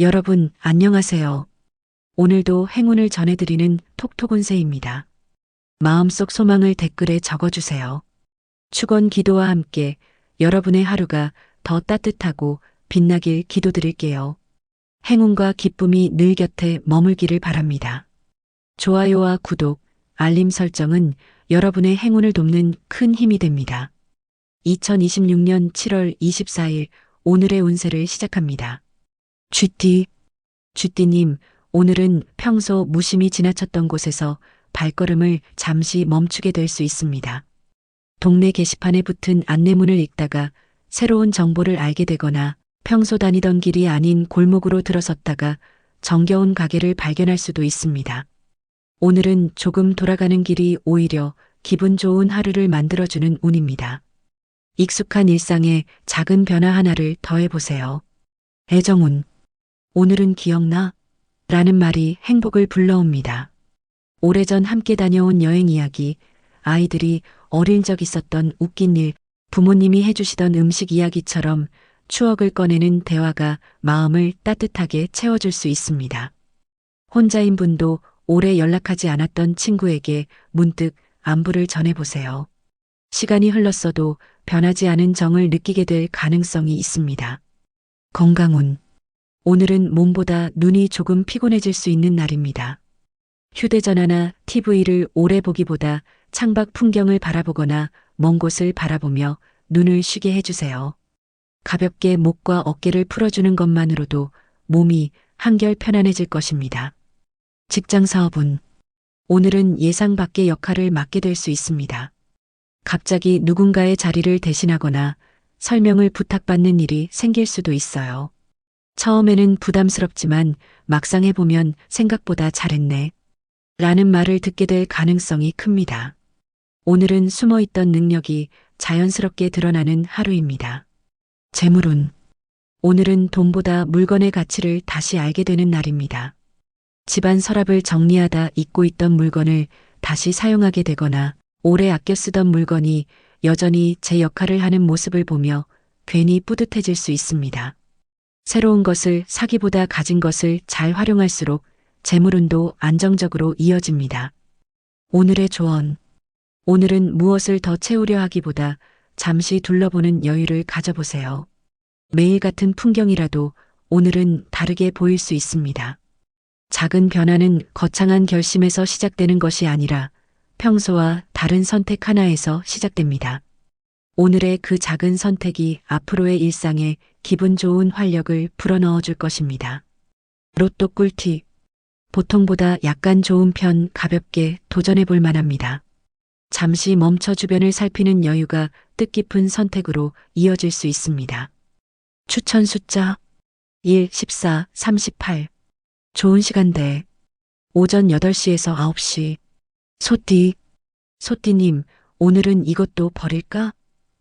여러분, 안녕하세요. 오늘도 행운을 전해드리는 톡톡운세입니다. 마음속 소망을 댓글에 적어주세요. 축원 기도와 함께 여러분의 하루가 더 따뜻하고 빛나길 기도드릴게요. 행운과 기쁨이 늘 곁에 머물기를 바랍니다. 좋아요와 구독, 알림 설정은 여러분의 행운을 돕는 큰 힘이 됩니다. 2026년 7월 24일 오늘의 운세를 시작합니다. 쥐띠님, 오늘은 평소 무심히 지나쳤던 곳에서 발걸음을 잠시 멈추게 될 수 있습니다. 동네 게시판에 붙은 안내문을 읽다가 새로운 정보를 알게 되거나 평소 다니던 길이 아닌 골목으로 들어섰다가 정겨운 가게를 발견할 수도 있습니다. 오늘은 조금 돌아가는 길이 오히려 기분 좋은 하루를 만들어주는 운입니다. 익숙한 일상에 작은 변화 하나를 더해보세요. 애정운. 오늘은 기억나? 라는 말이 행복을 불러옵니다. 오래전 함께 다녀온 여행 이야기, 아이들이 어릴 적 있었던 웃긴 일, 부모님이 해주시던 음식 이야기처럼 추억을 꺼내는 대화가 마음을 따뜻하게 채워줄 수 있습니다. 혼자인 분도 오래 연락하지 않았던 친구에게 문득 안부를 전해보세요. 시간이 흘렀어도 변하지 않은 정을 느끼게 될 가능성이 있습니다. 건강운. 오늘은 몸보다 눈이 조금 피곤해질 수 있는 날입니다. 휴대전화나 TV를 오래 보기보다 창밖 풍경을 바라보거나 먼 곳을 바라보며 눈을 쉬게 해주세요. 가볍게 목과 어깨를 풀어주는 것만으로도 몸이 한결 편안해질 것입니다. 직장 사업운. 오늘은 예상 밖의 역할을 맡게 될 수 있습니다. 갑자기 누군가의 자리를 대신하거나 설명을 부탁받는 일이 생길 수도 있어요. 처음에는 부담스럽지만 막상 해보면 생각보다 잘했네. 라는 말을 듣게 될 가능성이 큽니다. 오늘은 숨어있던 능력이 자연스럽게 드러나는 하루입니다. 재물운. 오늘은 돈보다 물건의 가치를 다시 알게 되는 날입니다. 집안 서랍을 정리하다 잊고 있던 물건을 다시 사용하게 되거나 오래 아껴 쓰던 물건이 여전히 제 역할을 하는 모습을 보며 괜히 뿌듯해질 수 있습니다. 새로운 것을 사기보다 가진 것을 잘 활용할수록 재물운도 안정적으로 이어집니다. 오늘의 조언. 오늘은 무엇을 더 채우려 하기보다 잠시 둘러보는 여유를 가져보세요. 매일 같은 풍경이라도 오늘은 다르게 보일 수 있습니다. 작은 변화는 거창한 결심에서 시작되는 것이 아니라 평소와 다른 선택 하나에서 시작됩니다. 오늘의 그 작은 선택이 앞으로의 일상에 기분 좋은 활력을 불어넣어 줄 것입니다. 로또 꿀팁. 보통보다 약간 좋은 편 가볍게 도전해 볼 만합니다. 잠시 멈춰 주변을 살피는 여유가 뜻깊은 선택으로 이어질 수 있습니다. 추천 숫자 1, 14, 38. 좋은 시간대. 오전 8시에서 9시. 소띠님, 오늘은 이것도 버릴까?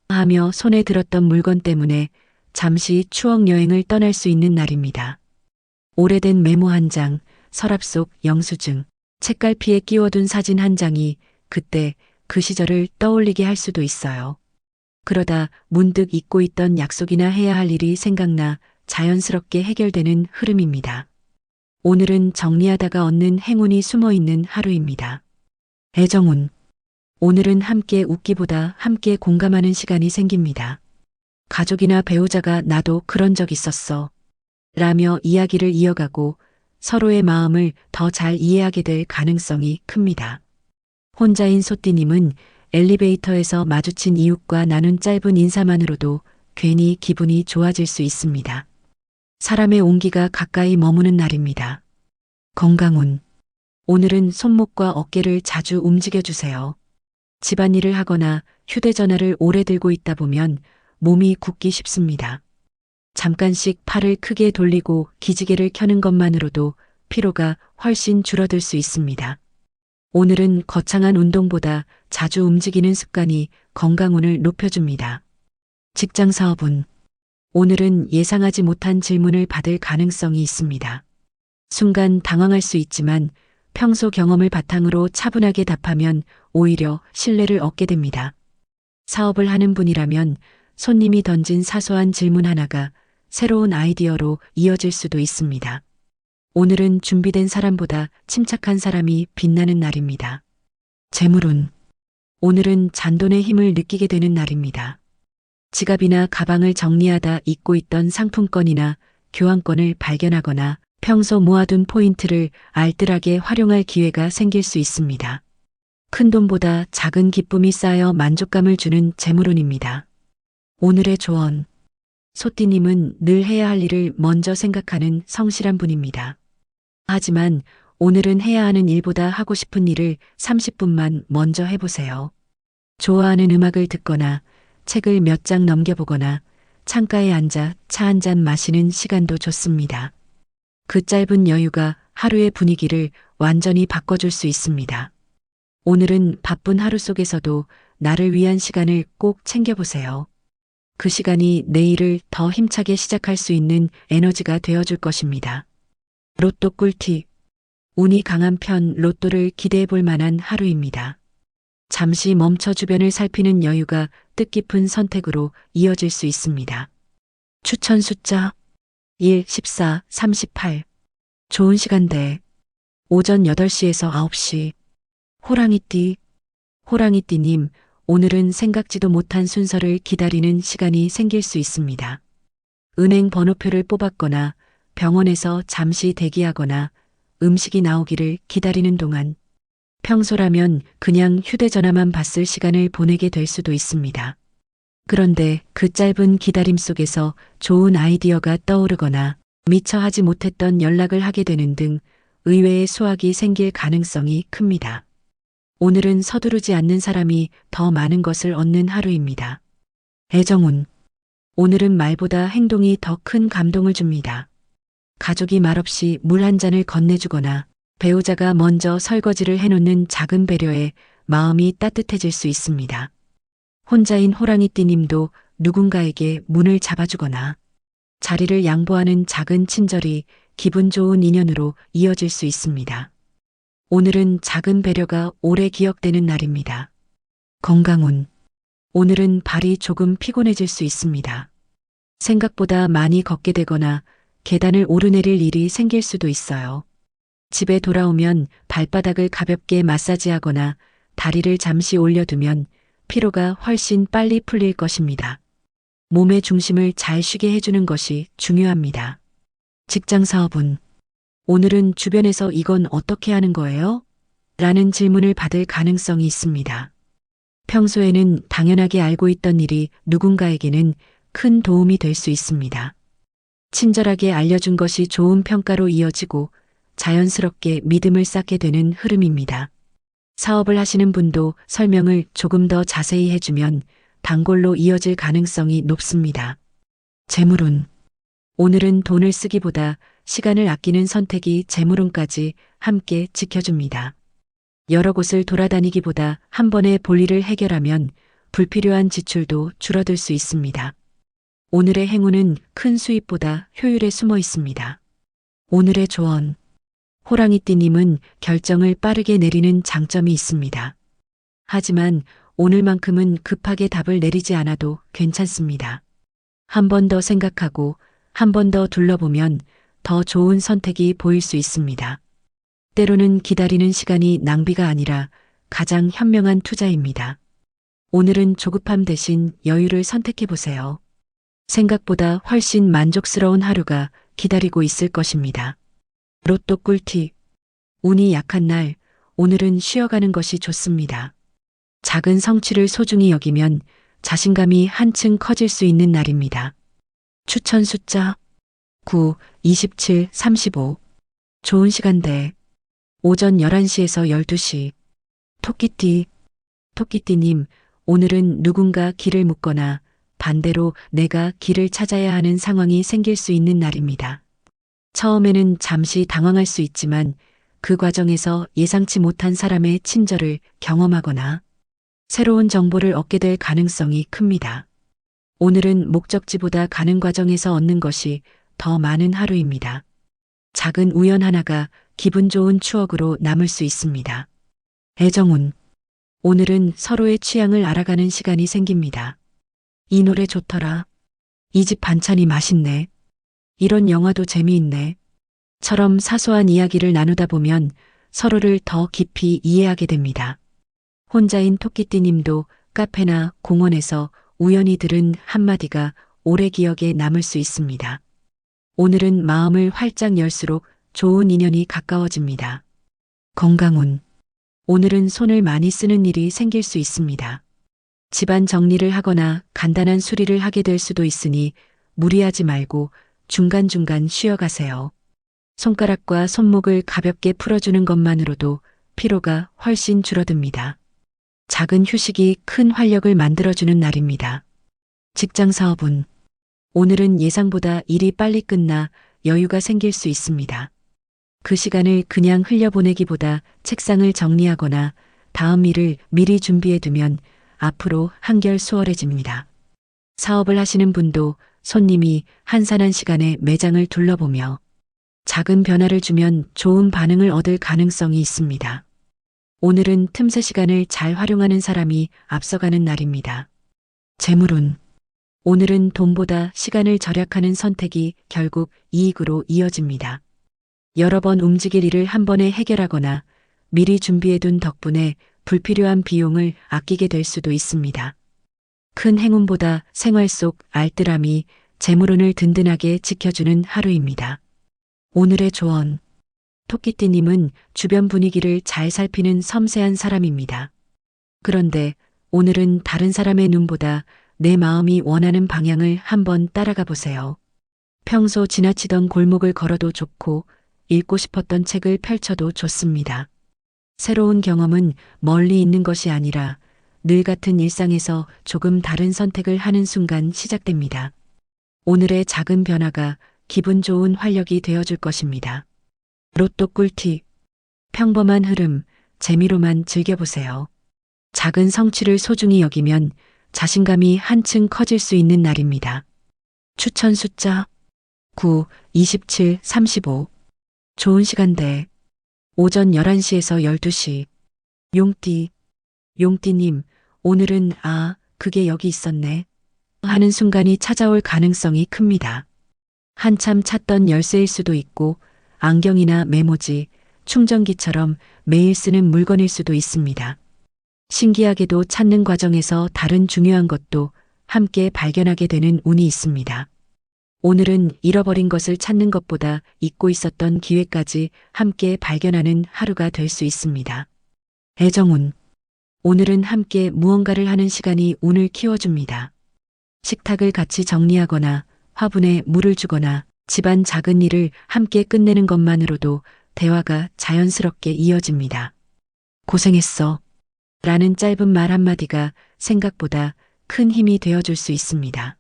하며 손에 들었던 물건 때문에 잠시 추억 여행을 떠날 수 있는 날입니다. 오래된 메모 한 장, 서랍 속 영수증, 책갈피에 끼워둔 사진 한 장이 그때 그 시절을 떠올리게 할 수도 있어요. 그러다 문득 잊고 있던 약속이나 해야 할 일이 생각나 자연스럽게 해결되는 흐름입니다. 오늘은 정리하다가 얻는 행운이 숨어있는 하루입니다. 애정운. 오늘은 함께 웃기보다 함께 공감하는 시간이 생깁니다. 가족이나 배우자가 나도 그런 적 있었어. 라며 이야기를 이어가고 서로의 마음을 더 잘 이해하게 될 가능성이 큽니다. 혼자인 소띠님은 엘리베이터에서 마주친 이웃과 나눈 짧은 인사만으로도 괜히 기분이 좋아질 수 있습니다. 사람의 온기가 가까이 머무는 날입니다. 건강운. 오늘은 손목과 어깨를 자주 움직여주세요. 집안일을 하거나 휴대전화를 오래 들고 있다 보면 몸이 굳기 쉽습니다. 잠깐씩 팔을 크게 돌리고 기지개를 켜는 것만으로도 피로가 훨씬 줄어들 수 있습니다. 오늘은 거창한 운동보다 자주 움직이는 습관이 건강운을 높여줍니다. 직장 사업운. 오늘은 예상하지 못한 질문을 받을 가능성이 있습니다. 순간 당황할 수 있지만 평소 경험을 바탕으로 차분하게 답하면 오히려 신뢰를 얻게 됩니다. 사업을 하는 분이라면 손님이 던진 사소한 질문 하나가 새로운 아이디어로 이어질 수도 있습니다. 오늘은 준비된 사람보다 침착한 사람이 빛나는 날입니다. 재물운. 오늘은 잔돈의 힘을 느끼게 되는 날입니다. 지갑이나 가방을 정리하다 잊고 있던 상품권이나 교환권을 발견하거나 평소 모아둔 포인트를 알뜰하게 활용할 기회가 생길 수 있습니다. 큰 돈보다 작은 기쁨이 쌓여 만족감을 주는 재물운입니다. 오늘의 조언. 소띠님은 늘 해야 할 일을 먼저 생각하는 성실한 분입니다. 하지만 오늘은 해야 하는 일보다 하고 싶은 일을 30분만 먼저 해보세요. 좋아하는 음악을 듣거나 책을 몇 장 넘겨보거나 창가에 앉아 차 한 잔 마시는 시간도 좋습니다. 그 짧은 여유가 하루의 분위기를 완전히 바꿔줄 수 있습니다. 오늘은 바쁜 하루 속에서도 나를 위한 시간을 꼭 챙겨보세요. 그 시간이 내일을 더 힘차게 시작할 수 있는 에너지가 되어줄 것입니다. 로또 꿀팁. 운이 강한 편 로또를 기대해 볼 만한 하루입니다. 잠시 멈춰 주변을 살피는 여유가 뜻깊은 선택으로 이어질 수 있습니다. 추천 숫자 1, 14, 38. 좋은 시간대. 오전 8시에서 9시. 호랑이띠. 호랑이띠님, 오늘은 생각지도 못한 순서를 기다리는 시간이 생길 수 있습니다. 은행 번호표를 뽑았거나 병원에서 잠시 대기하거나 음식이 나오기를 기다리는 동안 평소라면 그냥 휴대전화만 봤을 시간을 보내게 될 수도 있습니다. 그런데 그 짧은 기다림 속에서 좋은 아이디어가 떠오르거나 미처 하지 못했던 연락을 하게 되는 등 의외의 수확이 생길 가능성이 큽니다. 오늘은 서두르지 않는 사람이 더 많은 것을 얻는 하루입니다. 애정운. 오늘은 말보다 행동이 더 큰 감동을 줍니다. 가족이 말없이 물 한 잔을 건네주거나 배우자가 먼저 설거지를 해놓는 작은 배려에 마음이 따뜻해질 수 있습니다. 혼자인 호랑이띠님도 누군가에게 문을 잡아주거나 자리를 양보하는 작은 친절이 기분 좋은 인연으로 이어질 수 있습니다. 오늘은 작은 배려가 오래 기억되는 날입니다. 건강운. 오늘은 발이 조금 피곤해질 수 있습니다. 생각보다 많이 걷게 되거나 계단을 오르내릴 일이 생길 수도 있어요. 집에 돌아오면 발바닥을 가볍게 마사지하거나 다리를 잠시 올려두면 피로가 훨씬 빨리 풀릴 것입니다. 몸의 중심을 잘 쉬게 해주는 것이 중요합니다. 직장 사업운. 오늘은 주변에서 이건 어떻게 하는 거예요? 라는 질문을 받을 가능성이 있습니다. 평소에는 당연하게 알고 있던 일이 누군가에게는 큰 도움이 될 수 있습니다. 친절하게 알려준 것이 좋은 평가로 이어지고 자연스럽게 믿음을 쌓게 되는 흐름입니다. 사업을 하시는 분도 설명을 조금 더 자세히 해주면 단골로 이어질 가능성이 높습니다. 재물운. 오늘은 돈을 쓰기보다 시간을 아끼는 선택이 재물운까지 함께 지켜줍니다. 여러 곳을 돌아다니기보다 한 번에 볼일을 해결하면 불필요한 지출도 줄어들 수 있습니다. 오늘의 행운은 큰 수입보다 효율에 숨어 있습니다. 오늘의 조언. 호랑이띠님은 결정을 빠르게 내리는 장점이 있습니다. 하지만 오늘만큼은 급하게 답을 내리지 않아도 괜찮습니다. 한 번 더 생각하고 한 번 더 둘러보면 더 좋은 선택이 보일 수 있습니다. 때로는 기다리는 시간이 낭비가 아니라 가장 현명한 투자입니다. 오늘은 조급함 대신 여유를 선택해 보세요. 생각보다 훨씬 만족스러운 하루가 기다리고 있을 것입니다. 로또 꿀팁. 운이 약한 날, 오늘은 쉬어가는 것이 좋습니다. 작은 성취를 소중히 여기면 자신감이 한층 커질 수 있는 날입니다. 추천 숫자 9, 27, 35. 좋은 시간대. 오전 11시에서 12시. 토끼띠. 토끼띠님, 오늘은 누군가 길을 묻거나 반대로 내가 길을 찾아야 하는 상황이 생길 수 있는 날입니다. 처음에는 잠시 당황할 수 있지만 그 과정에서 예상치 못한 사람의 친절을 경험하거나 새로운 정보를 얻게 될 가능성이 큽니다. 오늘은 목적지보다 가는 과정에서 얻는 것이 더 많은 하루입니다. 작은 우연 하나가 기분 좋은 추억으로 남을 수 있습니다. 애정운. 오늘은 서로의 취향을 알아가는 시간이 생깁니다. 이 노래 좋더라. 이 집 반찬이 맛있네. 이런 영화도 재미있네. 처럼 사소한 이야기를 나누다 보면 서로를 더 깊이 이해하게 됩니다. 혼자인 토끼띠님도 카페나 공원에서 우연히 들은 한마디가 오래 기억에 남을 수 있습니다. 오늘은 마음을 활짝 열수록 좋은 인연이 가까워집니다. 건강운. 오늘은 손을 많이 쓰는 일이 생길 수 있습니다. 집안 정리를 하거나 간단한 수리를 하게 될 수도 있으니 무리하지 말고 중간중간 쉬어가세요. 손가락과 손목을 가볍게 풀어주는 것만으로도 피로가 훨씬 줄어듭니다. 작은 휴식이 큰 활력을 만들어주는 날입니다. 직장 사업은 오늘은 예상보다 일이 빨리 끝나 여유가 생길 수 있습니다. 그 시간을 그냥 흘려보내기보다 책상을 정리하거나 다음 일을 미리 준비해두면 앞으로 한결 수월해집니다. 사업을 하시는 분도 손님이 한산한 시간에 매장을 둘러보며 작은 변화를 주면 좋은 반응을 얻을 가능성이 있습니다. 오늘은 틈새 시간을 잘 활용하는 사람이 앞서가는 날입니다. 재물운. 오늘은 돈보다 시간을 절약하는 선택이 결국 이익으로 이어집니다. 여러 번 움직일 일을 한 번에 해결하거나 미리 준비해둔 덕분에 불필요한 비용을 아끼게 될 수도 있습니다. 큰 행운보다 생활 속 알뜰함이 재물운을 든든하게 지켜주는 하루입니다. 오늘의 조언. 토끼띠님은 주변 분위기를 잘 살피는 섬세한 사람입니다. 그런데 오늘은 다른 사람의 눈보다 내 마음이 원하는 방향을 한번 따라가 보세요. 평소 지나치던 골목을 걸어도 좋고 읽고 싶었던 책을 펼쳐도 좋습니다. 새로운 경험은 멀리 있는 것이 아니라 늘 같은 일상에서 조금 다른 선택을 하는 순간 시작됩니다. 오늘의 작은 변화가 기분 좋은 활력이 되어줄 것입니다. 로또 꿀팁. 평범한 흐름, 재미로만 즐겨보세요. 작은 성취를 소중히 여기면 자신감이 한층 커질 수 있는 날입니다. 추천 숫자 9, 27, 35. 좋은 시간대. 오전 11시에서 12시. 용띠님, 오늘은 그게 여기 있었네 하는 순간이 찾아올 가능성이 큽니다. 한참 찾던 열쇠일 수도 있고 안경이나 메모지, 충전기처럼 매일 쓰는 물건일 수도 있습니다. 신기하게도 찾는 과정에서 다른 중요한 것도 함께 발견하게 되는 운이 있습니다. 오늘은 잃어버린 것을 찾는 것보다 잊고 있었던 기회까지 함께 발견하는 하루가 될 수 있습니다. 애정운. 오늘은 함께 무언가를 하는 시간이 운을 키워줍니다. 식탁을 같이 정리하거나 화분에 물을 주거나 집안 작은 일을 함께 끝내는 것만으로도 대화가 자연스럽게 이어집니다. 고생했어. 라는 짧은 말 한마디가 생각보다 큰 힘이 되어줄 수 있습니다.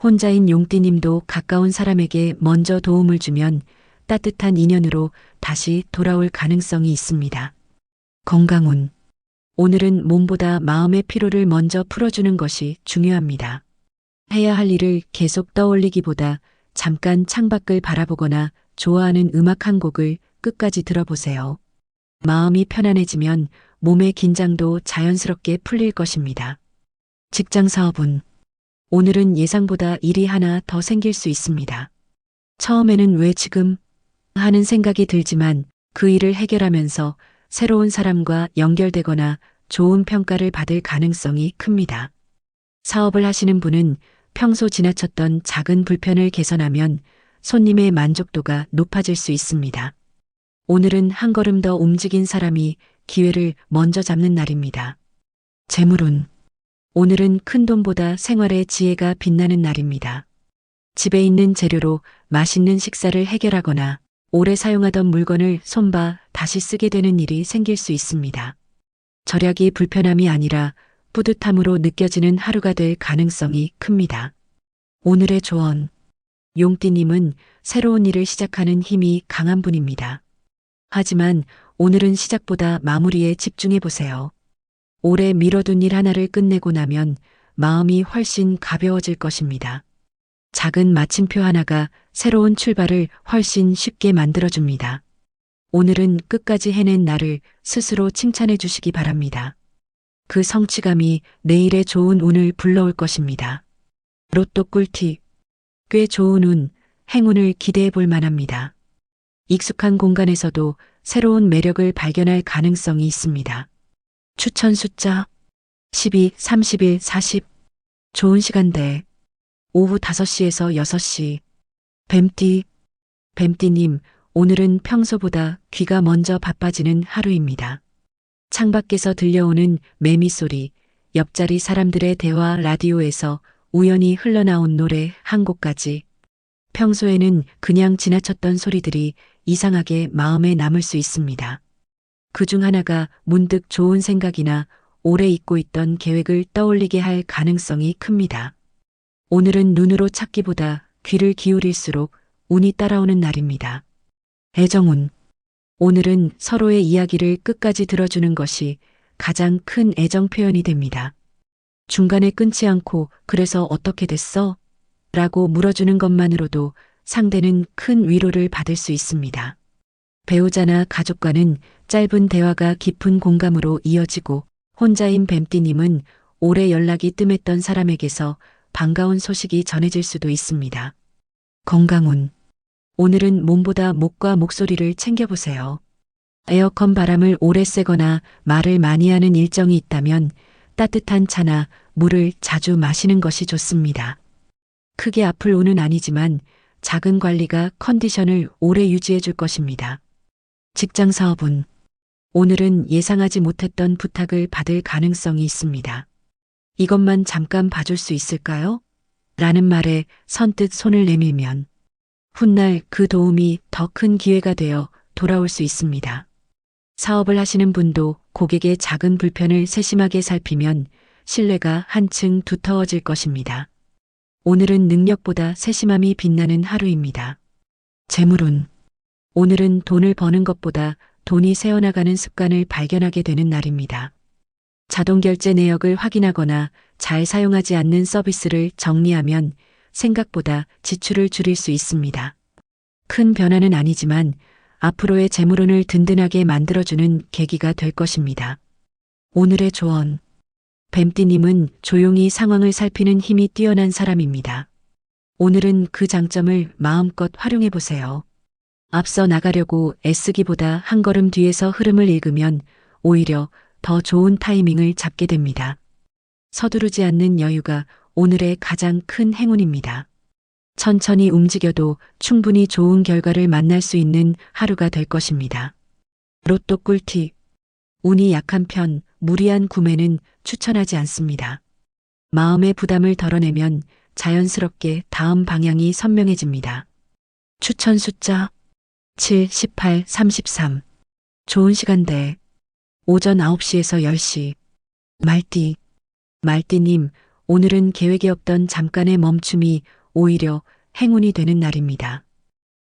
혼자인 용띠님도 가까운 사람에게 먼저 도움을 주면 따뜻한 인연으로 다시 돌아올 가능성이 있습니다. 건강운. 오늘은 몸보다 마음의 피로를 먼저 풀어주는 것이 중요합니다. 해야 할 일을 계속 떠올리기보다 잠깐 창밖을 바라보거나 좋아하는 음악 한 곡을 끝까지 들어보세요. 마음이 편안해지면 몸의 긴장도 자연스럽게 풀릴 것입니다. 직장 사업은 오늘은 예상보다 일이 하나 더 생길 수 있습니다. 처음에는 왜 지금? 하는 생각이 들지만 그 일을 해결하면서 새로운 사람과 연결되거나 좋은 평가를 받을 가능성이 큽니다. 사업을 하시는 분은 평소 지나쳤던 작은 불편을 개선하면 손님의 만족도가 높아질 수 있습니다. 오늘은 한 걸음 더 움직인 사람이 기회를 먼저 잡는 날입니다. 재물운. 오늘은 큰돈보다 생활의 지혜가 빛나는 날입니다. 집에 있는 재료로 맛있는 식사를 해결하거나 오래 사용하던 물건을 손봐 다시 쓰게 되는 일이 생길 수 있습니다. 절약이 불편함이 아니라 뿌듯함으로 느껴지는 하루가 될 가능성이 큽니다. 오늘의 조언. 용띠님은 새로운 일을 시작하는 힘이 강한 분입니다. 하지만 오늘은 시작보다 마무리에 집중해 보세요. 오래 미뤄둔 일 하나를 끝내고 나면 마음이 훨씬 가벼워질 것입니다. 작은 마침표 하나가 새로운 출발을 훨씬 쉽게 만들어줍니다. 오늘은 끝까지 해낸 나를 스스로 칭찬해 주시기 바랍니다. 그 성취감이 내일의 좋은 운을 불러올 것입니다. 로또 꿀팁. 꽤 좋은 운, 행운을 기대해 볼 만합니다. 익숙한 공간에서도 새로운 매력을 발견할 가능성이 있습니다. 추천 숫자 12, 31, 40. 좋은 시간대 오후 5시에서 6시. 뱀띠님, 오늘은 평소보다 귀가 먼저 바빠지는 하루입니다. 창밖에서 들려오는 매미 소리, 옆자리 사람들의 대화, 라디오에서 우연히 흘러나온 노래 한 곡까지. 평소에는 그냥 지나쳤던 소리들이 이상하게 마음에 남을 수 있습니다. 그중 하나가 문득 좋은 생각이나 오래 잊고 있던 계획을 떠올리게 할 가능성이 큽니다. 오늘은 눈으로 찾기보다 귀를 기울일수록 운이 따라오는 날입니다. 애정운. 오늘은 서로의 이야기를 끝까지 들어주는 것이 가장 큰 애정 표현이 됩니다. 중간에 끊지 않고 그래서 어떻게 됐어? 라고 물어주는 것만으로도 상대는 큰 위로를 받을 수 있습니다. 배우자나 가족과는 짧은 대화가 깊은 공감으로 이어지고, 혼자인 뱀띠님은 오래 연락이 뜸했던 사람에게서 반가운 소식이 전해질 수도 있습니다. 건강운. 오늘은 몸보다 목과 목소리를 챙겨보세요. 에어컨 바람을 오래 쐬거나 말을 많이 하는 일정이 있다면 따뜻한 차나 물을 자주 마시는 것이 좋습니다. 크게 아플 운은 아니지만 작은 관리가 컨디션을 오래 유지해 줄 것입니다. 직장 사업운. 오늘은 예상하지 못했던 부탁을 받을 가능성이 있습니다. 이것만 잠깐 봐줄 수 있을까요? 라는 말에 선뜻 손을 내밀면 훗날 그 도움이 더 큰 기회가 되어 돌아올 수 있습니다. 사업을 하시는 분도 고객의 작은 불편을 세심하게 살피면 신뢰가 한층 두터워질 것입니다. 오늘은 능력보다 세심함이 빛나는 하루입니다. 재물운. 오늘은 돈을 버는 것보다 돈이 새어나가는 습관을 발견하게 되는 날입니다. 자동결제 내역을 확인하거나 잘 사용하지 않는 서비스를 정리하면 생각보다 지출을 줄일 수 있습니다. 큰 변화는 아니지만 앞으로의 재물운을 든든하게 만들어주는 계기가 될 것입니다. 오늘의 조언. 뱀띠님은 조용히 상황을 살피는 힘이 뛰어난 사람입니다. 오늘은 그 장점을 마음껏 활용해 보세요. 앞서 나가려고 애쓰기보다 한 걸음 뒤에서 흐름을 읽으면 오히려 더 좋은 타이밍을 잡게 됩니다. 서두르지 않는 여유가 오늘의 가장 큰 행운입니다. 천천히 움직여도 충분히 좋은 결과를 만날 수 있는 하루가 될 것입니다. 로또 꿀팁. 운이 약한 편, 무리한 구매는 추천하지 않습니다. 마음의 부담을 덜어내면 자연스럽게 다음 방향이 선명해집니다. 추천 숫자 7, 18, 33. 좋은 시간대 오전 9시에서 10시. 말띠님, 오늘은 계획이 없던 잠깐의 멈춤이 오히려 행운이 되는 날입니다.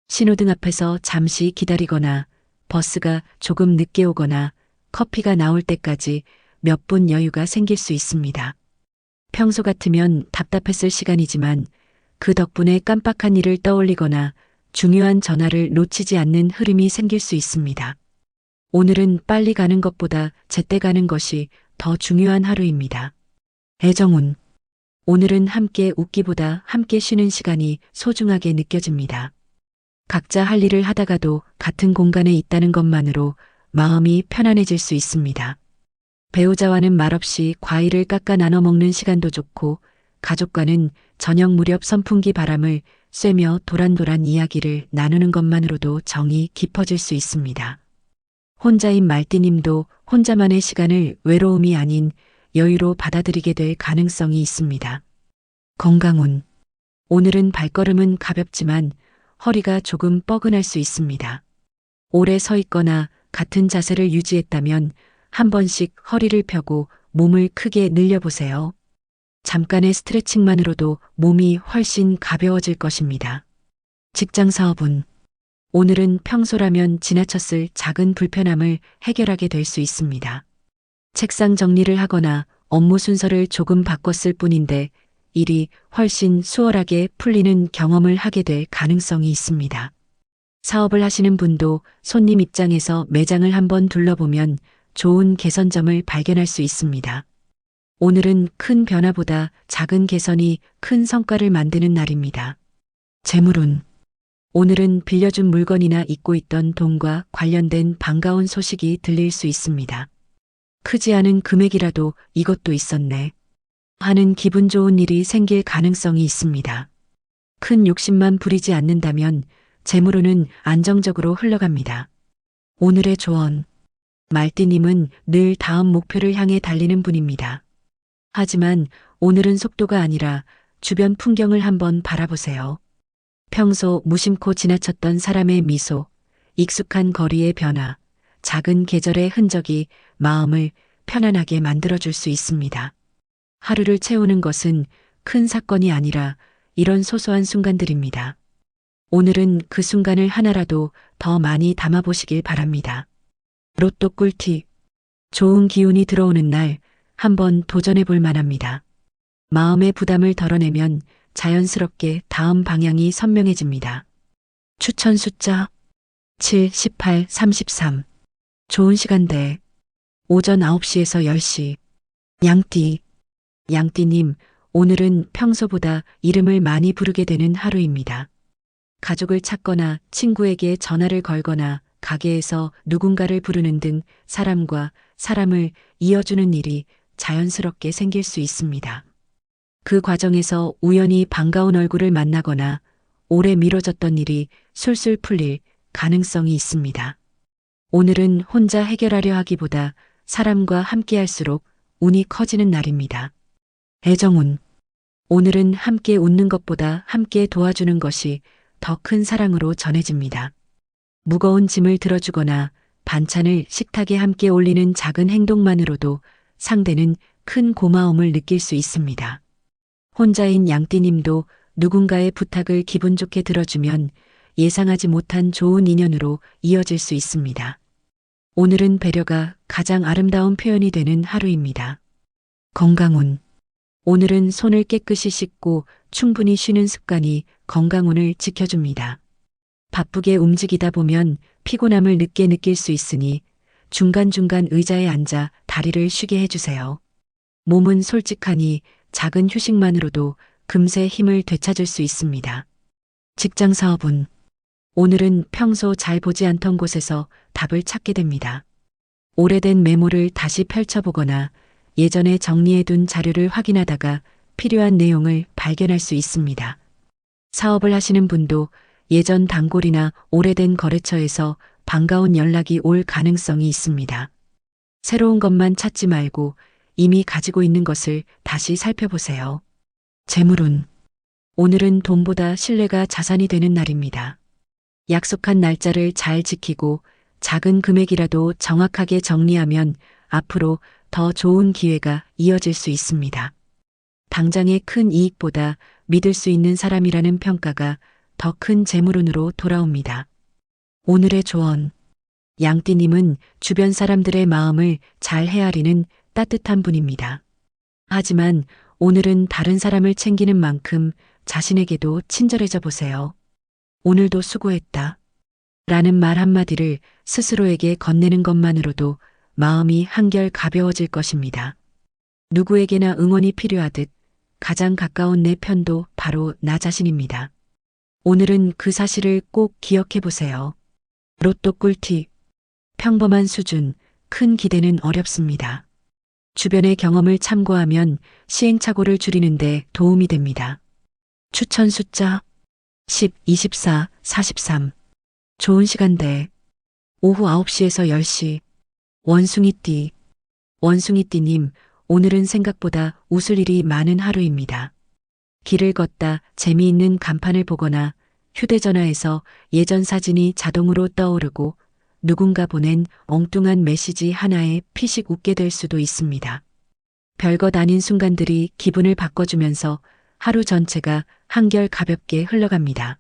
신호등 앞에서 잠시 기다리거나 버스가 조금 늦게 오거나 커피가 나올 때까지 몇 분 여유가 생길 수 있습니다. 평소 같으면 답답했을 시간이지만 그 덕분에 깜빡한 일을 떠올리거나 중요한 전화를 놓치지 않는 흐름이 생길 수 있습니다. 오늘은 빨리 가는 것보다 제때 가는 것이 더 중요한 하루입니다. 애정운. 오늘은 함께 웃기보다 함께 쉬는 시간이 소중하게 느껴집니다. 각자 할 일을 하다가도 같은 공간에 있다는 것만으로 마음이 편안해질 수 있습니다. 배우자와는 말없이 과일을 깎아 나눠 먹는 시간도 좋고, 가족과는 저녁 무렵 선풍기 바람을 쐬며 도란도란 이야기를 나누는 것만으로도 정이 깊어질 수 있습니다. 혼자인 말띠님도 혼자만의 시간을 외로움이 아닌 여유로 받아들이게 될 가능성이 있습니다. 건강운. 오늘은 발걸음은 가볍지만 허리가 조금 뻐근할 수 있습니다. 오래 서 있거나 같은 자세를 유지했다면 한 번씩 허리를 펴고 몸을 크게 늘려보세요. 잠깐의 스트레칭만으로도 몸이 훨씬 가벼워질 것입니다. 직장 사업운. 오늘은 평소라면 지나쳤을 작은 불편함을 해결하게 될 수 있습니다. 책상 정리를 하거나 업무 순서를 조금 바꿨을 뿐인데 일이 훨씬 수월하게 풀리는 경험을 하게 될 가능성이 있습니다. 사업을 하시는 분도 손님 입장에서 매장을 한번 둘러보면 좋은 개선점을 발견할 수 있습니다. 오늘은 큰 변화보다 작은 개선이 큰 성과를 만드는 날입니다. 재물운. 오늘은 빌려준 물건이나 잊고 있던 돈과 관련된 반가운 소식이 들릴 수 있습니다. 크지 않은 금액이라도 이것도 있었네 하는 기분 좋은 일이 생길 가능성이 있습니다. 큰 욕심만 부리지 않는다면 재물운은 안정적으로 흘러갑니다. 오늘의 조언. 말띠님은 늘 다음 목표를 향해 달리는 분입니다. 하지만 오늘은 속도가 아니라 주변 풍경을 한번 바라보세요. 평소 무심코 지나쳤던 사람의 미소, 익숙한 거리의 변화, 작은 계절의 흔적이 마음을 편안하게 만들어줄 수 있습니다. 하루를 채우는 것은 큰 사건이 아니라 이런 소소한 순간들입니다. 오늘은 그 순간을 하나라도 더 많이 담아보시길 바랍니다. 로또 꿀팁. 좋은 기운이 들어오는 날 한번 도전해 볼 만합니다. 마음의 부담을 덜어내면 자연스럽게 다음 방향이 선명해집니다. 추천 숫자 7, 18, 33. 좋은 시간대. 오전 9시에서 10시. 양띠. 양띠님, 오늘은 평소보다 이름을 많이 부르게 되는 하루입니다. 가족을 찾거나 친구에게 전화를 걸거나 가게에서 누군가를 부르는 등 사람과 사람을 이어주는 일이 자연스럽게 생길 수 있습니다. 그 과정에서 우연히 반가운 얼굴을 만나거나 오래 미뤄졌던 일이 술술 풀릴 가능성이 있습니다. 오늘은 혼자 해결하려 하기보다 사람과 함께할수록 운이 커지는 날입니다. 애정운. 오늘은 함께 웃는 것보다 함께 도와주는 것이 더 큰 사랑으로 전해집니다. 무거운 짐을 들어주거나 반찬을 식탁에 함께 올리는 작은 행동만으로도 상대는 큰 고마움을 느낄 수 있습니다. 혼자인 양띠님도 누군가의 부탁을 기분 좋게 들어주면 예상하지 못한 좋은 인연으로 이어질 수 있습니다. 오늘은 배려가 가장 아름다운 표현이 되는 하루입니다. 건강운. 오늘은 손을 깨끗이 씻고 충분히 쉬는 습관이 건강운을 지켜줍니다. 바쁘게 움직이다 보면 피곤함을 늦게 느낄 수 있으니 중간중간 의자에 앉아 다리를 쉬게 해주세요. 몸은 솔직하니 작은 휴식만으로도 금세 힘을 되찾을 수 있습니다. 직장 사업운. 오늘은 평소 잘 보지 않던 곳에서 답을 찾게 됩니다. 오래된 메모를 다시 펼쳐보거나 예전에 정리해둔 자료를 확인하다가 필요한 내용을 발견할 수 있습니다. 사업을 하시는 분도 예전 단골이나 오래된 거래처에서 반가운 연락이 올 가능성이 있습니다. 새로운 것만 찾지 말고 이미 가지고 있는 것을 다시 살펴보세요. 재물운. 오늘은 돈보다 신뢰가 자산이 되는 날입니다. 약속한 날짜를 잘 지키고 작은 금액이라도 정확하게 정리하면 앞으로 더 좋은 기회가 이어질 수 있습니다. 당장의 큰 이익보다 믿을 수 있는 사람이라는 평가가 더 큰 재물운으로 돌아옵니다. 오늘의 조언. 양띠님은 주변 사람들의 마음을 잘 헤아리는 따뜻한 분입니다. 하지만 오늘은 다른 사람을 챙기는 만큼 자신에게도 친절해져 보세요. 오늘도 수고했다. 라는 말 한마디를 스스로에게 건네는 것만으로도 마음이 한결 가벼워질 것입니다. 누구에게나 응원이 필요하듯 가장 가까운 내 편도 바로 나 자신입니다. 오늘은 그 사실을 꼭 기억해 보세요. 로또 꿀팁. 평범한 수준, 큰 기대는 어렵습니다. 주변의 경험을 참고하면 시행착오를 줄이는데 도움이 됩니다. 추천 숫자 10, 24, 43. 좋은 시간대. 오후 9시에서 10시. 원숭이띠. 원숭이띠님, 오늘은 생각보다 웃을 일이 많은 하루입니다. 길을 걷다 재미있는 간판을 보거나 휴대전화에서 예전 사진이 자동으로 떠오르고 누군가 보낸 엉뚱한 메시지 하나에 피식 웃게 될 수도 있습니다. 별것 아닌 순간들이 기분을 바꿔주면서 하루 전체가 한결 가볍게 흘러갑니다.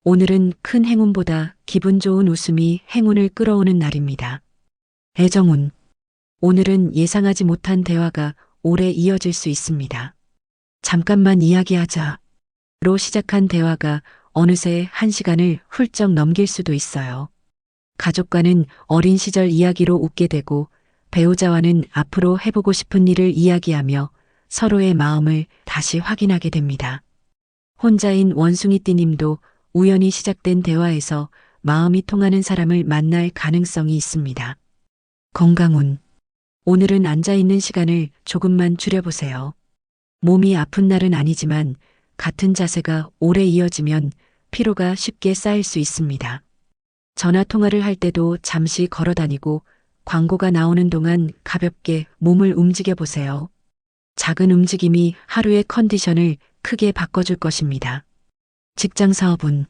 오늘은 큰 행운보다 기분 좋은 웃음이 행운을 끌어오는 날입니다. 애정운. 오늘은 예상하지 못한 대화가 오래 이어질 수 있습니다. 잠깐만 이야기하자로 시작한 대화가 어느새 1시간을 훌쩍 넘길 수도 있어요. 가족과는 어린 시절 이야기로 웃게 되고 배우자와는 앞으로 해보고 싶은 일을 이야기하며 서로의 마음을 다시 확인하게 됩니다. 혼자인 원숭이띠님도 우연히 시작된 대화에서 마음이 통하는 사람을 만날 가능성이 있습니다. 건강운. 오늘은 앉아있는 시간을 조금만 줄여보세요. 몸이 아픈 날은 아니지만 같은 자세가 오래 이어지면 피로가 쉽게 쌓일 수 있습니다. 전화 통화를 할 때도 잠시 걸어 다니고 광고가 나오는 동안 가볍게 몸을 움직여 보세요. 작은 움직임이 하루의 컨디션을 크게 바꿔줄 것입니다. 직장 사업운.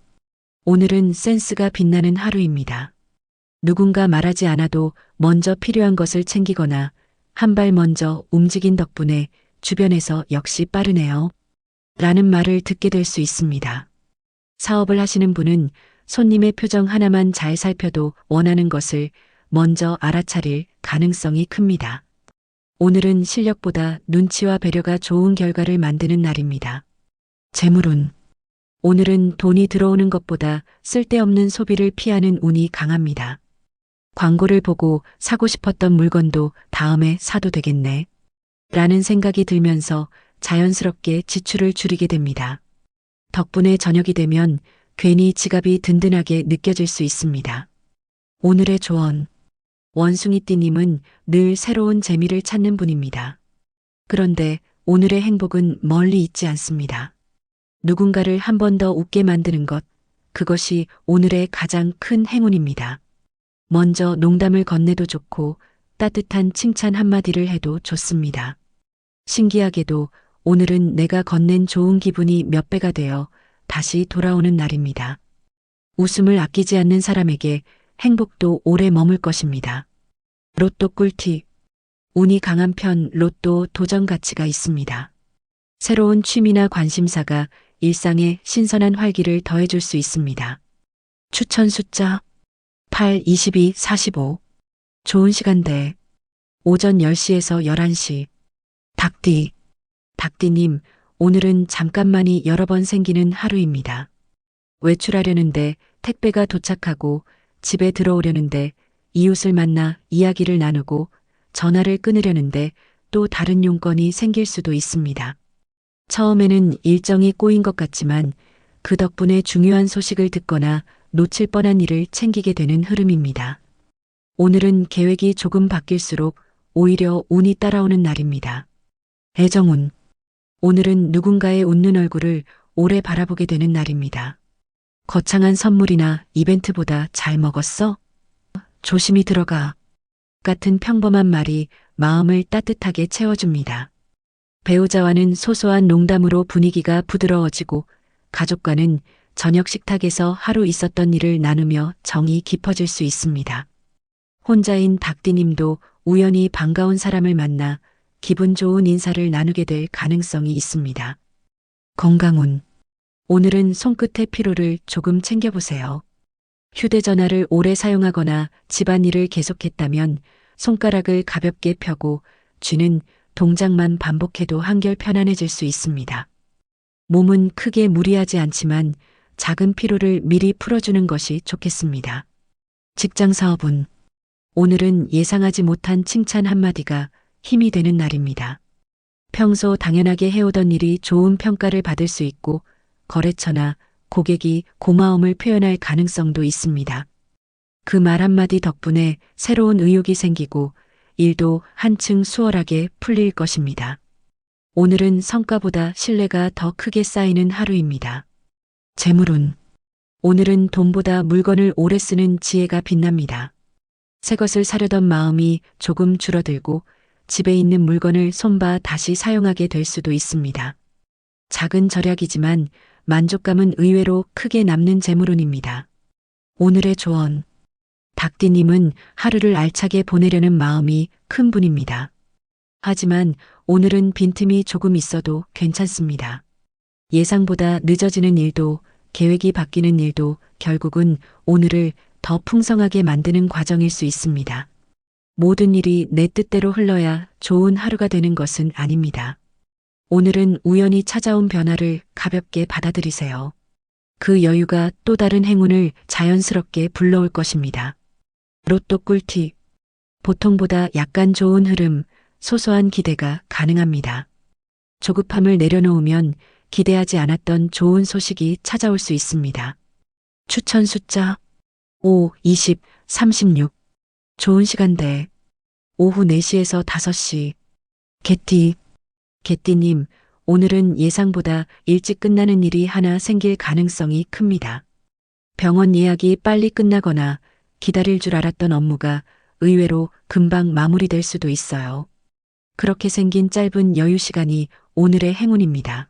오늘은 센스가 빛나는 하루입니다. 누군가 말하지 않아도 먼저 필요한 것을 챙기거나 한 발 먼저 움직인 덕분에 주변에서 역시 빠르네요. 라는 말을 듣게 될 수 있습니다. 사업을 하시는 분은 손님의 표정 하나만 잘 살펴도 원하는 것을 먼저 알아차릴 가능성이 큽니다. 오늘은 실력보다 눈치와 배려가 좋은 결과를 만드는 날입니다. 재물운. 오늘은 돈이 들어오는 것보다 쓸데없는 소비를 피하는 운이 강합니다. 광고를 보고 사고 싶었던 물건도 다음에 사도 되겠네. 라는 생각이 들면서 자연스럽게 지출을 줄이게 됩니다. 덕분에 저녁이 되면 괜히 지갑이 든든하게 느껴질 수 있습니다. 오늘의 조언. 원숭이띠님은 늘 새로운 재미를 찾는 분입니다. 그런데 오늘의 행복은 멀리 있지 않습니다. 누군가를 한 번 더 웃게 만드는 것, 그것이 오늘의 가장 큰 행운입니다. 먼저 농담을 건네도 좋고 따뜻한 칭찬 한마디를 해도 좋습니다. 신기하게도 오늘은 내가 건넨 좋은 기분이 몇 배가 되어 다시 돌아오는 날입니다. 웃음을 아끼지 않는 사람에게 행복도 오래 머물 것입니다. 로또 꿀팁. 운이 강한 편 로또 도전 가치가 있습니다. 새로운 취미나 관심사가 일상에 신선한 활기를 더해줄 수 있습니다. 추천 숫자 8, 22, 45. 좋은 시간대. 오전 10시에서 11시. 닭띠. 닭띠님, 오늘은 잠깐만이 여러 번 생기는 하루입니다. 외출하려는데 택배가 도착하고 집에 들어오려는데 이웃을 만나 이야기를 나누고 전화를 끊으려는데 또 다른 용건이 생길 수도 있습니다. 처음에는 일정이 꼬인 것 같지만 그 덕분에 중요한 소식을 듣거나 놓칠 뻔한 일을 챙기게 되는 흐름입니다. 오늘은 계획이 조금 바뀔수록 오히려 운이 따라오는 날입니다. 애정운. 오늘은 누군가의 웃는 얼굴을 오래 바라보게 되는 날입니다. 거창한 선물이나 이벤트보다 잘 먹었어? 조심히 들어가. 같은 평범한 말이 마음을 따뜻하게 채워줍니다. 배우자와는 소소한 농담으로 분위기가 부드러워지고 가족과는 저녁 식탁에서 하루 있었던 일을 나누며 정이 깊어질 수 있습니다. 혼자인 닭띠님도 우연히 반가운 사람을 만나 기분 좋은 인사를 나누게 될 가능성이 있습니다. 건강운. 오늘은 손끝의 피로를 조금 챙겨보세요. 휴대전화를 오래 사용하거나 집안일을 계속했다면 손가락을 가볍게 펴고 쥐는 동작만 반복해도 한결 편안해질 수 있습니다. 몸은 크게 무리하지 않지만 작은 피로를 미리 풀어주는 것이 좋겠습니다. 직장 사업운. 오늘은 예상하지 못한 칭찬 한마디가 힘이 되는 날입니다. 평소 당연하게 해오던 일이 좋은 평가를 받을 수 있고 거래처나 고객이 고마움을 표현할 가능성도 있습니다. 그 말 한마디 덕분에 새로운 의욕이 생기고 일도 한층 수월하게 풀릴 것입니다. 오늘은 성과보다 신뢰가 더 크게 쌓이는 하루입니다. 재물운. 오늘은 돈보다 물건을 오래 쓰는 지혜가 빛납니다. 새 것을 사려던 마음이 조금 줄어들고 집에 있는 물건을 손봐 다시 사용하게 될 수도 있습니다. 작은 절약이지만 만족감은 의외로 크게 남는 재물운입니다. 오늘의 조언. 닭띠님은 하루를 알차게 보내려는 마음이 큰 분입니다. 하지만 오늘은 빈틈이 조금 있어도 괜찮습니다. 예상보다 늦어지는 일도 계획이 바뀌는 일도 결국은 오늘을 더 풍성하게 만드는 과정일 수 있습니다. 모든 일이 내 뜻대로 흘러야 좋은 하루가 되는 것은 아닙니다. 오늘은 우연히 찾아온 변화를 가볍게 받아들이세요. 그 여유가 또 다른 행운을 자연스럽게 불러올 것입니다. 로또 꿀팁. 보통보다 약간 좋은 흐름, 소소한 기대가 가능합니다. 조급함을 내려놓으면 기대하지 않았던 좋은 소식이 찾아올 수 있습니다. 추천 숫자 5, 20, 36. 좋은 시간대. 오후 4시에서 5시. 개띠님, 오늘은 예상보다 일찍 끝나는 일이 하나 생길 가능성이 큽니다. 병원 예약이 빨리 끝나거나 기다릴 줄 알았던 업무가 의외로 금방 마무리될 수도 있어요. 그렇게 생긴 짧은 여유 시간이 오늘의 행운입니다.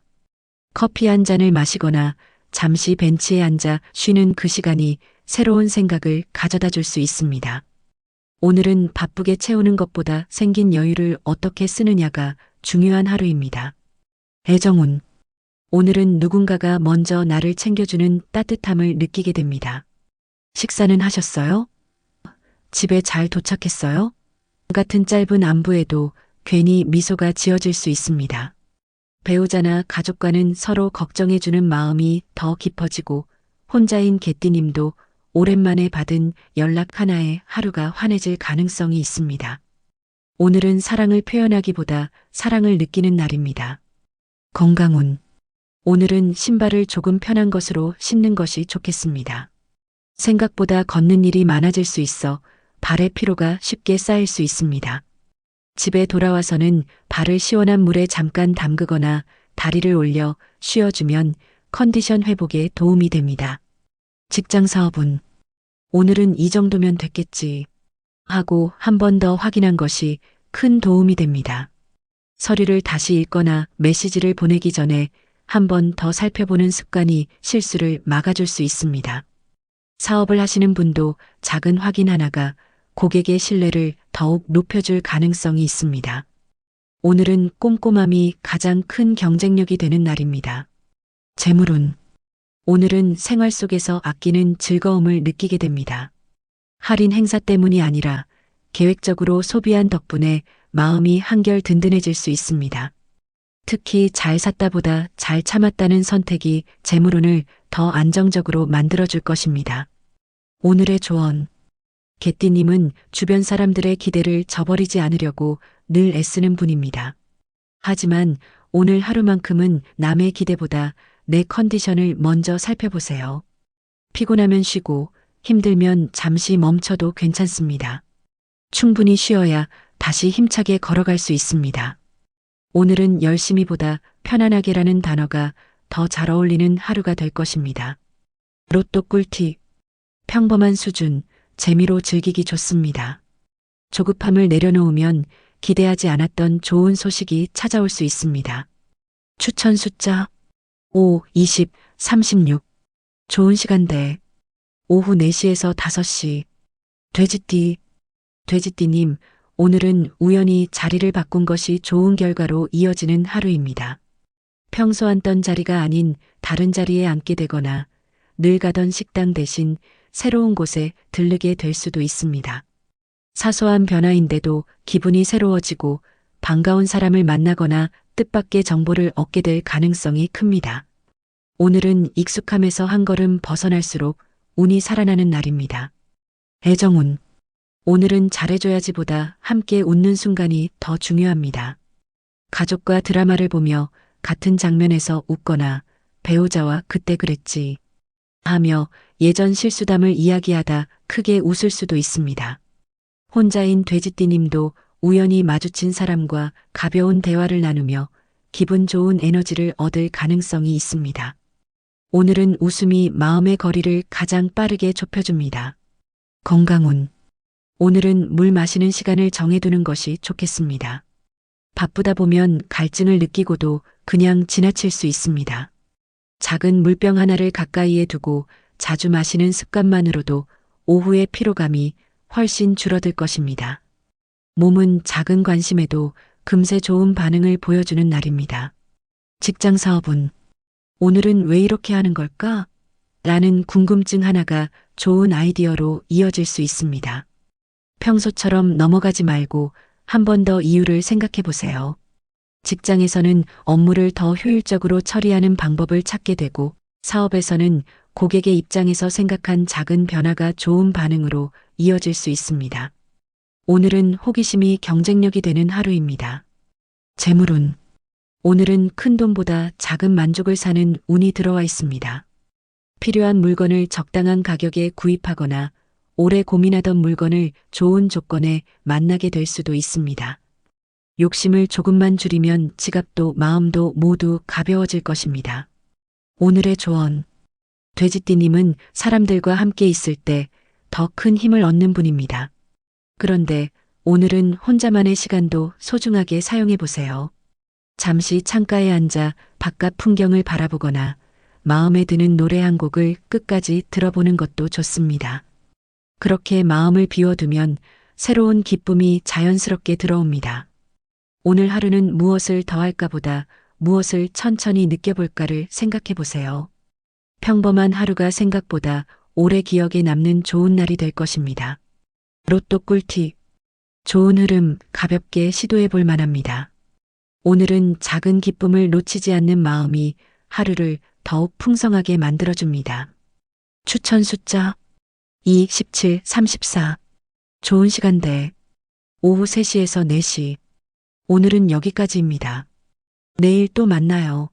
커피 한 잔을 마시거나 잠시 벤치에 앉아 쉬는 그 시간이 새로운 생각을 가져다 줄 수 있습니다. 오늘은 바쁘게 채우는 것보다 생긴 여유를 어떻게 쓰느냐가 중요한 하루입니다. 애정운. 오늘은 누군가가 먼저 나를 챙겨주는 따뜻함을 느끼게 됩니다. 식사는 하셨어요? 집에 잘 도착했어요? 같은 짧은 안부에도 괜히 미소가 지어질 수 있습니다. 배우자나 가족과는 서로 걱정해주는 마음이 더 깊어지고 혼자인 개띠님도 오랜만에 받은 연락 하나에 하루가 환해질 가능성이 있습니다. 오늘은 사랑을 표현하기보다 사랑을 느끼는 날입니다. 건강운. 오늘은 신발을 조금 편한 것으로 신는 것이 좋겠습니다. 생각보다 걷는 일이 많아질 수 있어 발의 피로가 쉽게 쌓일 수 있습니다. 집에 돌아와서는 발을 시원한 물에 잠깐 담그거나 다리를 올려 쉬어주면 컨디션 회복에 도움이 됩니다. 직장 사업은 오늘은 이 정도면 됐겠지 하고 한 번 더 확인한 것이 큰 도움이 됩니다. 서류를 다시 읽거나 메시지를 보내기 전에 한 번 더 살펴보는 습관이 실수를 막아줄 수 있습니다. 사업을 하시는 분도 작은 확인 하나가 고객의 신뢰를 더욱 높여줄 가능성이 있습니다. 오늘은 꼼꼼함이 가장 큰 경쟁력이 되는 날입니다. 재물운. 오늘은 생활 속에서 아끼는 즐거움을 느끼게 됩니다. 할인 행사 때문이 아니라 계획적으로 소비한 덕분에 마음이 한결 든든해질 수 있습니다. 특히 잘 샀다보다 잘 참았다는 선택이 재물운을 더 안정적으로 만들어줄 것입니다. 오늘의 조언. 개띠님은 주변 사람들의 기대를 저버리지 않으려고 늘 애쓰는 분입니다. 하지만 오늘 하루만큼은 남의 기대보다 내 컨디션을 먼저 살펴보세요. 피곤하면 쉬고 힘들면 잠시 멈춰도 괜찮습니다. 충분히 쉬어야 다시 힘차게 걸어갈 수 있습니다. 오늘은 열심히보다 편안하게라는 단어가 더 잘 어울리는 하루가 될 것입니다. 로또 꿀팁. 평범한 수준, 재미로 즐기기 좋습니다. 조급함을 내려놓으면 기대하지 않았던 좋은 소식이 찾아올 수 있습니다. 추천 숫자 5, 20, 36. 좋은 시간대. 오후 4시에서 5시. 돼지띠님, 오늘은 우연히 자리를 바꾼 것이 좋은 결과로 이어지는 하루입니다. 평소 앉던 자리가 아닌 다른 자리에 앉게 되거나 늘 가던 식당 대신 새로운 곳에 들르게 될 수도 있습니다. 사소한 변화인데도 기분이 새로워지고 반가운 사람을 만나거나 뜻밖의 정보를 얻게 될 가능성이 큽니다. 오늘은 익숙함에서 한 걸음 벗어날수록 운이 살아나는 날입니다. 애정운. 오늘은 잘해줘야지보다 함께 웃는 순간이 더 중요합니다. 가족과 드라마를 보며 같은 장면에서 웃거나 배우자와 그때 그랬지 하며 예전 실수담을 이야기하다 크게 웃을 수도 있습니다. 혼자인 돼지띠님도 우연히 마주친 사람과 가벼운 대화를 나누며 기분 좋은 에너지를 얻을 가능성이 있습니다. 오늘은 웃음이 마음의 거리를 가장 빠르게 좁혀줍니다. 건강운. 오늘은 물 마시는 시간을 정해두는 것이 좋겠습니다. 바쁘다 보면 갈증을 느끼고도 그냥 지나칠 수 있습니다. 작은 물병 하나를 가까이에 두고 자주 마시는 습관만으로도 오후의 피로감이 훨씬 줄어들 것입니다. 몸은 작은 관심에도 금세 좋은 반응을 보여주는 날입니다. 직장 사업은 오늘은 왜 이렇게 하는 걸까? 라는 궁금증 하나가 좋은 아이디어로 이어질 수 있습니다. 평소처럼 넘어가지 말고 한 번 더 이유를 생각해 보세요. 직장에서는 업무를 더 효율적으로 처리하는 방법을 찾게 되고 사업에서는 고객의 입장에서 생각한 작은 변화가 좋은 반응으로 이어질 수 있습니다. 오늘은 호기심이 경쟁력이 되는 하루입니다. 재물운. 오늘은 큰 돈보다 작은 만족을 사는 운이 들어와 있습니다. 필요한 물건을 적당한 가격에 구입하거나 오래 고민하던 물건을 좋은 조건에 만나게 될 수도 있습니다. 욕심을 조금만 줄이면 지갑도 마음도 모두 가벼워질 것입니다. 오늘의 조언. 돼지띠님은 사람들과 함께 있을 때 더 큰 힘을 얻는 분입니다. 그런데 오늘은 혼자만의 시간도 소중하게 사용해 보세요. 잠시 창가에 앉아 바깥 풍경을 바라보거나 마음에 드는 노래 한 곡을 끝까지 들어보는 것도 좋습니다. 그렇게 마음을 비워두면 새로운 기쁨이 자연스럽게 들어옵니다. 오늘 하루는 무엇을 더할까 보다 무엇을 천천히 느껴볼까를 생각해 보세요. 평범한 하루가 생각보다 오래 기억에 남는 좋은 날이 될 것입니다. 로또 꿀팁. 좋은 흐름 가볍게 시도해 볼 만합니다. 오늘은 작은 기쁨을 놓치지 않는 마음이 하루를 더욱 풍성하게 만들어줍니다. 추천 숫자 2, 17, 34. 좋은 시간대 오후 3시에서 4시. 오늘은 여기까지입니다. 내일 또 만나요.